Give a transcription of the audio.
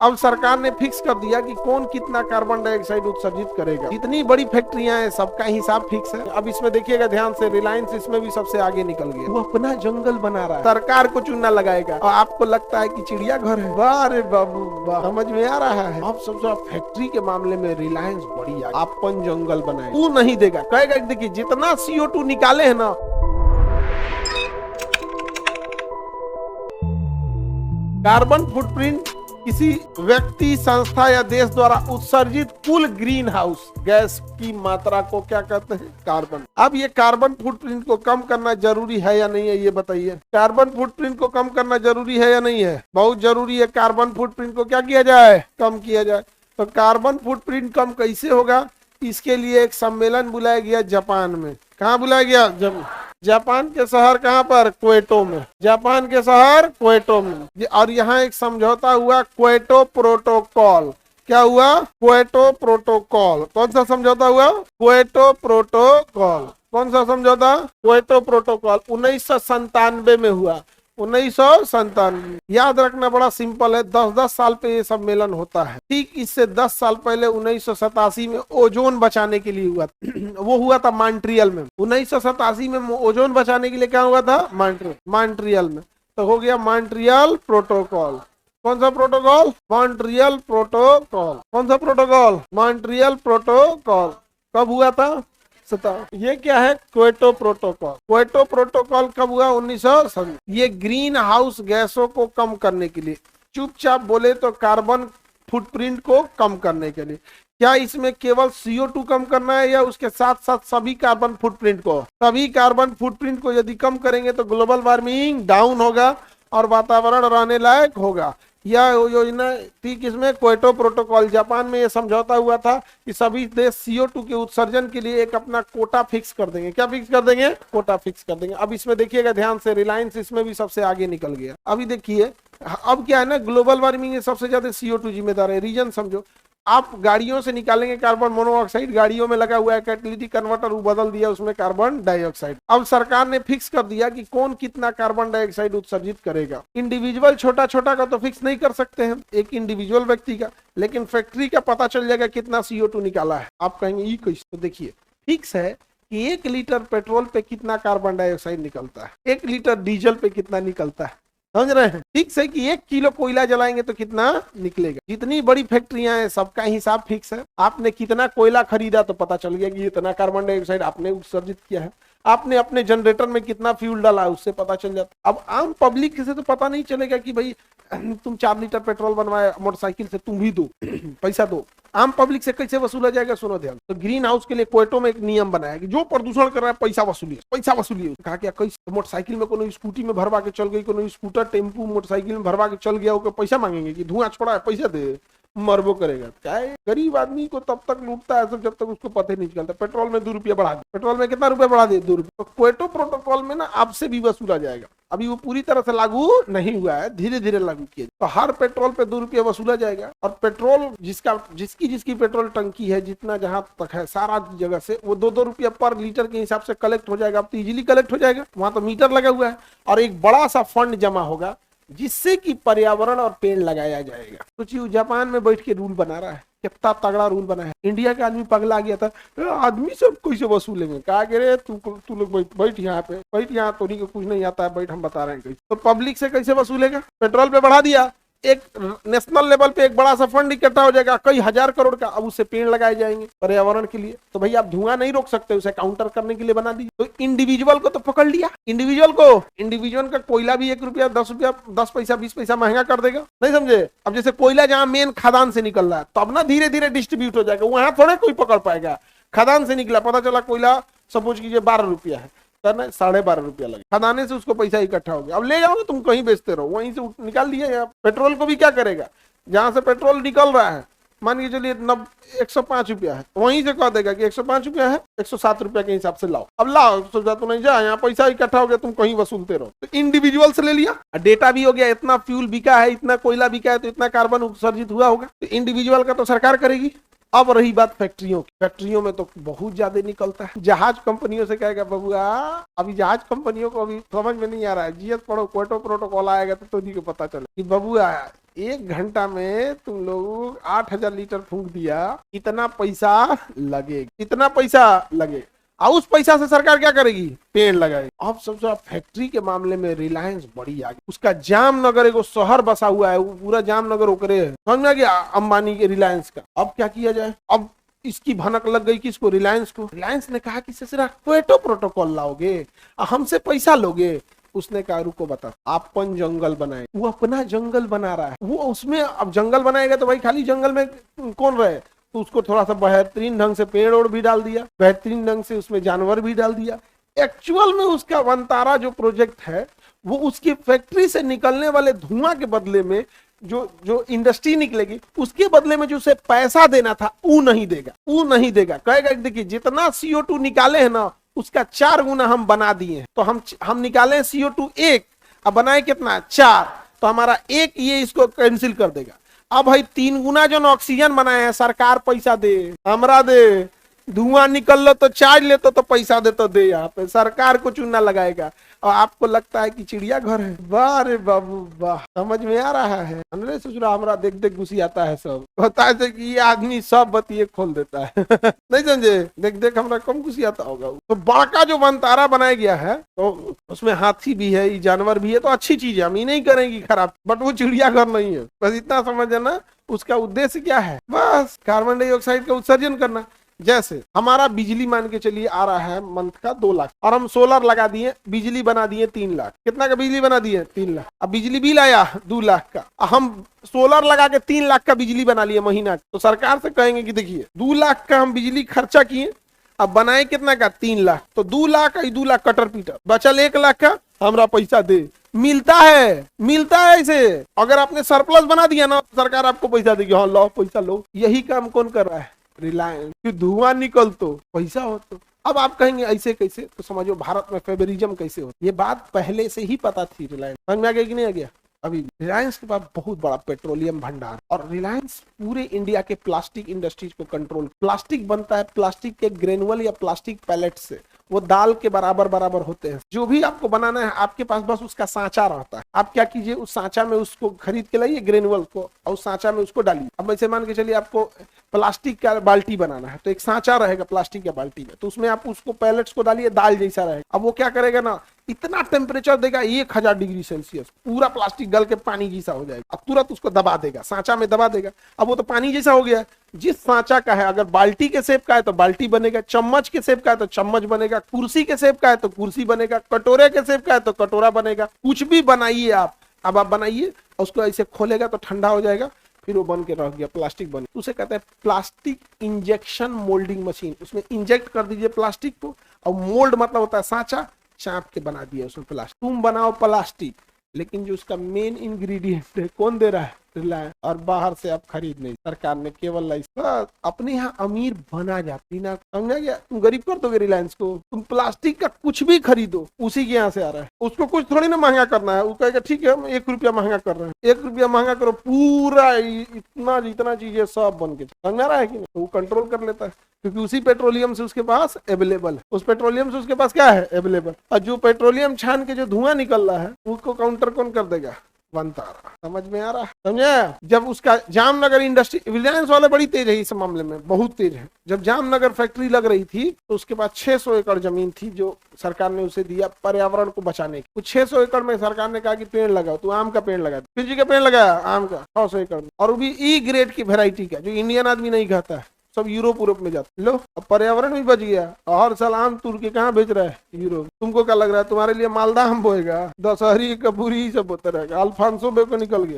अब सरकार ने फिक्स कर दिया कि कौन कितना कार्बन डाइऑक्साइड उत्सर्जित करेगा। जितनी बड़ी फैक्ट्रियां हैं सबका हिसाब फिक्स है। अब इसमें देखिएगा ध्यान से, रिलायंस इसमें भी सबसे आगे निकल गया। वो अपना जंगल बना रहा है, सरकार को चूना लगाएगा और आपको लगता है कि चिड़ियाघर है। वाह रे बाबू वाह, समझ में आ रहा है। अब सबसे फैक्ट्री के मामले में रिलायंस बड़ी आगे, अपन जंगल बनाए। तू नहीं देगा, कहेगा देखिए जितना CO2 निकाले है ना, कार्बन फुटप्रिंट किसी व्यक्ति, संस्था या देश द्वारा उत्सर्जित कुल ग्रीन हाउस गैस की मात्रा को क्या कहते हैं? कार्बन। अब ये कार्बन फुटप्रिंट को कम करना जरूरी है या नहीं है, ये बताइए। कार्बन फुटप्रिंट को कम करना जरूरी है या नहीं है? बहुत जरूरी है। कार्बन फुटप्रिंट को क्या किया जाए? कम किया जाए। तो कार्बन फुटप्रिंट कम कैसे होगा? इसके लिए एक सम्मेलन बुलाया गया जापान में। कहाँ बुलाया गया? जापान के शहर कहाँ पर? क्वेटो में। जापान के शहर क्वेटो में। और यहाँ एक समझौता हुआ, क्वेटो प्रोटोकॉल। क्या हुआ? Kyoto protocol. कौन सा समझौता हुआ? Kyoto protocol. कौन सा समझौता? क्वेटो प्रोटोकॉल 1997 में हुआ। 1997। याद रखना बड़ा सिंपल है, 10-10 साल पे ये सम्मेलन होता है। ठीक इससे 10 साल पहले 1987 में ओजोन बचाने के लिए हुआ वो हुआ था मॉन्ट्रियल में। 1987 में ओजोन बचाने के लिए क्या हुआ था? मॉन्ट्रियल में। तो हो गया मॉन्ट्रियल प्रोटोकॉल। कौन सा प्रोटोकॉल? Montreal protocol. कौन सा प्रोटोकॉल? Montreal protocol. कब हुआ था? ये क्या है? Kyoto protocol. क्वेटो प्रोटोकॉल कब हुआ? 1900। ये ग्रीन हाउस गैसों को कम करने के लिए, चुपचाप बोले तो कार्बन फुटप्रिंट को कम करने के लिए। क्या इसमें केवल CO2 कम करना है या उसके साथ साथ सभी कार्बन फुटप्रिंट को? सभी कार्बन फुटप्रिंट को यदि कम करेंगे तो ग्लोबल वार्मिंग डाउन होगा और वातावरण रहने लायक होगा। यह योजना ठीक इसमें क्वेटो प्रोटोकॉल, जापान में यह समझौता हुआ था कि सभी देश CO2 के उत्सर्जन के लिए एक अपना कोटा फिक्स कर देंगे। क्या फिक्स कर देंगे? कोटा फिक्स कर देंगे। अब इसमें देखिएगा ध्यान से, रिलायंस इसमें भी सबसे आगे निकल गया। अभी देखिए, अब क्या है ना, ग्लोबल वार्मिंग में सबसे ज्यादा CO2 जिम्मेदार है। रीजन समझो, आप गाड़ियों से निकालेंगे कार्बन मोनोऑक्साइड, गाड़ियों में लगा हुआ है कैटेलिटिक कन्वर्टर, वो बदल दिया उसमें कार्बन डाइऑक्साइड। अब सरकार ने फिक्स कर दिया कि कौन कितना कार्बन डाइऑक्साइड उत्सर्जित करेगा। इंडिविजुअल छोटा छोटा का तो फिक्स नहीं कर सकते हैं, एक इंडिविजुअल व्यक्ति का, लेकिन फैक्ट्री का पता चल जाएगा कितना CO2 निकाला है। आप कहेंगे ये कैसे? तो देखिए, फिक्स है कि 1 लीटर पेट्रोल पे कितना कार्बन डाइऑक्साइड निकलता है, 1 लीटर डीजल पे कितना निकलता है। समझ रहे हैं? फिक्स है कि 1 किलो कोयला जलाएंगे तो कितना निकलेगा। जितनी बड़ी फैक्ट्रियां हैं सबका हिसाब फिक्स है। आपने कितना कोयला खरीदा तो पता चल गया कि इतना कार्बन डाइऑक्साइड आपने उत्सर्जित किया है। आपने अपने जनरेटर में कितना फ्यूल डाला है उससे पता चल जाता। अब आम पब्लिक से तो पता नहीं चलेगा कि भाई तुम 4 लीटर पेट्रोल बनवाए मोटरसाइकिल से, तुम भी दो पैसा दो। आम पब्लिक से कैसे वसूला जाएगा? सुनो ध्यान। तो ग्रीन हाउस के लिए क्वेटो में एक नियम बनाया कि जो प्रदूषण कर रहा है पैसा वसूलिए, पैसा वसूलिए। कहा क्या? कैसे? मोटरसाइकिल में कोनो स्कूटी में भरवा के चल गई, कोनो स्कूटर टेम्पू मोटरसाइकिल में भरवा के चल गया, वो पैसा मांगेंगे कि धुआं छोड़ा है पैसा दे, मरबो करेगा। क्या है, गरीब आदमी को तब तक लूटता है सब जब तक उसको पता ही नहीं चलता। पेट्रोल में 2 रुपया बढ़ा दे, पेट्रोल में कितना रुपया बढ़ा दे? 2 रुपया। तो क्वेटो प्रोटोकॉल में ना आपसे भी वसूला जाएगा। अभी वो पूरी तरह से लागू नहीं हुआ है, धीरे धीरे लागू किया। तो हर पेट्रोल पे 2 रुपया वसूला जाएगा। और पेट्रोल जिसकी पेट्रोल टंकी है, जितना जहां तक है सारा जगह से, वो 2-2 रुपया पर लीटर के हिसाब से कलेक्ट हो जाएगा। अब तो इजीली कलेक्ट हो जाएगा, वहां तो मीटर लगा हुआ है। और एक बड़ा सा फंड जमा होगा जिससे कि पर्यावरण और पेड़ लगाया जाएगा। सोचिए, जापान में बैठ के रूल बना रहा है, कितना तगड़ा रूल बना है। इंडिया के आदमी पगला गया था, आदमी सब कैसे वसूलेंगे? कहा कि रे तू लोग बैठ यहाँ पे, बैठ यहाँ, तो को कुछ नहीं आता है, बैठ हम बता रहे हैं कैसे। तो पब्लिक से कैसे वसूलेगा? पेट्रोल पे बढ़ा दिया, एक नेशनल लेवल पे एक बड़ा सा फंड इकट्ठा हो जाएगा, कई हजार करोड़ का। अब उससे पेड़ लगाए जाएंगे पर्यावरण के लिए। तो भाई आप धुआं नहीं रोक सकते, उसे काउंटर करने के लिए बना दीजिए। तो इंडिविजुअल को तो पकड़ लिया, इंडिविजुअल का कोयला भी 1 रुपया 10 रुपया 10 पैसा 20 पैसा महंगा कर देगा। नहीं समझे? अब जैसे कोयला जहां मेन खदान से निकल रहा है, तब ना धीरे धीरे डिस्ट्रीब्यूट हो जाएगा, वहां थोड़े कोई पकड़ पाएगा। खदान से निकला, पता चला कोयला सपोज कीजिए 12 रुपया है, करना 12.5 रुपया लगे, खदाने से उसको पैसा इकट्ठा हो गया। अब ले जाओ ना, तुम कहीं बेचते रहो, वहीं से निकाल दिया। पेट्रोल को भी क्या करेगा? जहां से पेट्रोल निकल रहा है, मान के चलिए 105 रुपया है, वहीं से कह देगा कि 105 रुपया है, 107 रुपया के हिसाब से लाओ। अब लाओ, 107 तो नहीं जा, यहाँ पैसा इकट्ठा हो गया, तुम कहीं वसूलते रहो। तो इंडिविजुअल से ले लिया, डेटा भी हो गया, इतना फ्यूल बिका है, इतना कोयला बिका है, तो इतना कार्बन उत्सर्जित हुआ होगा। तो इंडिविजुअल का तो सरकार करेगी, अब रही बात फैक्ट्रियों की, फैक्ट्रियों में तो बहुत ज्यादा निकलता है। जहाज कंपनियों से कहेगा बबुआ, अभी जहाज कंपनियों को अभी समझ में नहीं आ रहा है, जीएस पढ़ो, क्योटो प्रोटोकॉल आएगा तो नहीं को पता चले कि बबुआ 1 घंटा में तुम लोग 8,000 लीटर फूंक दिया, इतना पैसा लगेगा, इतना पैसा लगेगा। और उस पैसा से सरकार क्या करेगी, पेड़ लगाएगी। अब सबसे फैक्ट्री के मामले में रिलायंस बड़ी आगे, उसका जामनगर एगो शहर बसा हुआ है, वो पूरा जामनगर ओकरे है, समझ में आ गया, अंबानी के रिलायंस का। अब क्या किया जाए, अब इसकी भनक लग गई किसको, रिलायंस को। रिलायंस ने कहा कि सिर्फ क्योटो प्रोटोकॉल लाओगे, हमसे पैसा लोगे। उसने कहा रुको बता, अपन जंगल बनाए। वो अपना जंगल बना रहा है, वो उसमें अब जंगल बनाएगा तो भाई खाली जंगल में कौन रहे, तो उसको थोड़ा सा बेहतरीन ढंग से पेड़ ओड़ भी डाल दिया, बेहतरीन ढंग से उसमें जानवर भी डाल दिया। एक्चुअल में उसका वनतारा जो प्रोजेक्ट है, वो उसकी फैक्ट्री से निकलने वाले धुआं के बदले में जो इंडस्ट्री निकलेगी, उसके बदले में जो उसे पैसा देना था वो नहीं देगा, वो नहीं देगा। कहेगा देखिए जितना CO2 निकाले हैं ना, उसका 4 गुना हम बना दिए हैं। तो हम निकाले CO2 1, अब बनाए कितना 4, तो हमारा 1 ये इसको कैंसिल कर देगा। अब भाई 3 गुना जो ऑक्सीजन बनाए हैं, सरकार पैसा दे, हमरा दे, धुआं निकल लो तो चार्ज ले तो पैसा दे तो दे, यहाँ पे सरकार को चूना लगाएगा। और आपको लगता है कि चिड़िया घर है, वाह रे बाबू वाह, समझ में आ रहा है। हमने सोचा हमरा देख देख घुसी आता है, सब होता है कि ये आदमी सब बतिये खोल देता है नहीं समझे, देख देख हमरा कम घुसी आता होगा। तो बड़का जो वनतारा बनाया गया है, तो उसमें हाथी भी है, जानवर भी है, तो अच्छी चीज है, हम ही नहीं करेंगी खराब, बट वो चिड़िया घर नहीं है। बस इतना समझ ना, उसका उद्देश्य क्या है, बस कार्बन डाइऑक्साइड का उत्सर्जन करना। जैसे हमारा बिजली मान के चलिए आ रहा है मंथ का 2 लाख, और हम सोलर लगा दिए, बिजली बना दिए 3 लाख। कितना का बिजली बना दिए, 3 लाख। अब बिजली बिल आया 2 लाख का, हम सोलर लगा के 3 लाख का बिजली बना लिए महीना। तो सरकार से कहेंगे कि देखिए 2 लाख का हम बिजली खर्चा किए, अब बनाए कितना का 3 लाख, तो 2 लाख 2 लाख कटर पीटर, बचल 1 लाख का हमरा पैसा दे। मिलता है, मिलता है ऐसे। अगर आपने सरप्लस बना दिया ना, सरकार आपको पैसा देगी, हाँ लो पैसा लो। यही काम कौन कर रहा है, रिलायंस। कि धुआं निकल तो पैसा हो। तो अब आप कहेंगे ऐसे कैसे, तो समझो भारत में फेवरिज्म कैसे होता, ये बात पहले से ही पता थी। रिलायंस समझ में आ गया कि नहीं आ गया। अभी रिलायंस के पास बहुत बड़ा पेट्रोलियम भंडार, और रिलायंस पूरे इंडिया के प्लास्टिक इंडस्ट्रीज को कंट्रोल। प्लास्टिक बनता है प्लास्टिक के ग्रेनुअल या प्लास्टिक पैलेट से, वो दाल के बराबर बराबर होते हैं। जो भी आपको बनाना है, आपके पास बस उसका सांचा रहता है। आप क्या कीजिए, उस सांचा में उसको खरीद के लाइए ग्रेनुअल को, और उस सांचा में उसको डालिए। अब ऐसे मान के चलिए आपको प्लास्टिक का बाल्टी बनाना है, तो एक सांचा रहेगा प्लास्टिक के बाल्टी में, तो उसमें आप उसको पैलेट्स को डालिए, दाल जैसा रहेगा। अब वो क्या करेगा ना, इतना टेम्परेचर देगा 1000 डिग्री सेल्सियस, पूरा प्लास्टिक गल के पानी जैसा हो जाएगा। अब तुरंत उसको दबा देगा, सांचा में दबा देगा। अब वो तो पानी जैसा हो गया। जिस सांचा का है, अगर बाल्टी के शेप का है तो बाल्टी बनेगा, चम्मच के शेप का है तो चम्मच बनेगा, कुर्सी के शेप का है तो कुर्सी बनेगा, कटोरे के शेप का है तो कटोरा बनेगा। कुछ भी बनाइए आप, अब आप बनाइए, उसको ऐसे खोलेगा तो ठंडा हो जाएगा, फिर वो बन के रह गया, प्लास्टिक बन। उसे कहते हैं प्लास्टिक इंजेक्शन मोल्डिंग मशीन। उसमें इंजेक्ट कर दीजिए प्लास्टिक को, और मोल्ड मतलब होता है सांचा, चाप के बना दिया उसमें प्लास्टिक। तुम बनाओ प्लास्टिक, लेकिन जो उसका मेन इंग्रेडिएंट है कौन दे रहा है, रिलायंस। और बाहर से आप खरीद नहीं, सरकार ने केवल लाइसेंस। अपने यहाँ अमीर बना जाती ना, समझा गया। तुम गरीब कर दोगे रिलायंस को, तुम प्लास्टिक का कुछ भी खरीदो उसी के यहाँ से आ रहा है। उसको कुछ थोड़ी ना महंगा करना है, वो कहेगा ठीक है हम 1 रुपया महंगा कर रहे हैं, 1 रुपया महंगा करो, पूरा इतना जितना चीजें सब बन के, समझा रहा है कि नहीं। तो वो कंट्रोल कर लेता है, क्योंकि उसी पेट्रोलियम से उसके पास अवेलेबल है, उस पेट्रोलियम से उसके पास क्या है, अवेलेबल। और जो पेट्रोलियम छान के जो धुआं निकल रहा है, उसको काउंटर कौन कर देगा, वनतारा। समझ में आ रहा है, समझे। जब उसका जामनगर इंडस्ट्री, रिलायंस वाले बड़ी तेज है इस मामले में, बहुत तेज है। जब जामनगर फैक्ट्री लग रही थी, तो उसके पास 600 एकड़ जमीन थी, जो सरकार ने उसे दिया पर्यावरण को बचाने की। कुछ 600 एकड़ में सरकार ने कहा कि पेड़ लगाओ, तो आम का पेड़ लगा, फिर जी का पेड़ लगाया आम का 600 एकड़ में, और वो भी ई ग्रेड की वेराइटी का, जो इंडियन आदमी नहीं खाता है, सब यूरोप में जाते। लो, अब पर्यावरण भी बच गया। और साल आम तुर के कहाँ बेच रहा है, यूरोप। तुमको क्या लग रहा है, तुम्हारे लिए मालदा आम बोएगा, दशहरी कपूरी सब बोता रहेगा, अल्फांसो बे को निकल गया।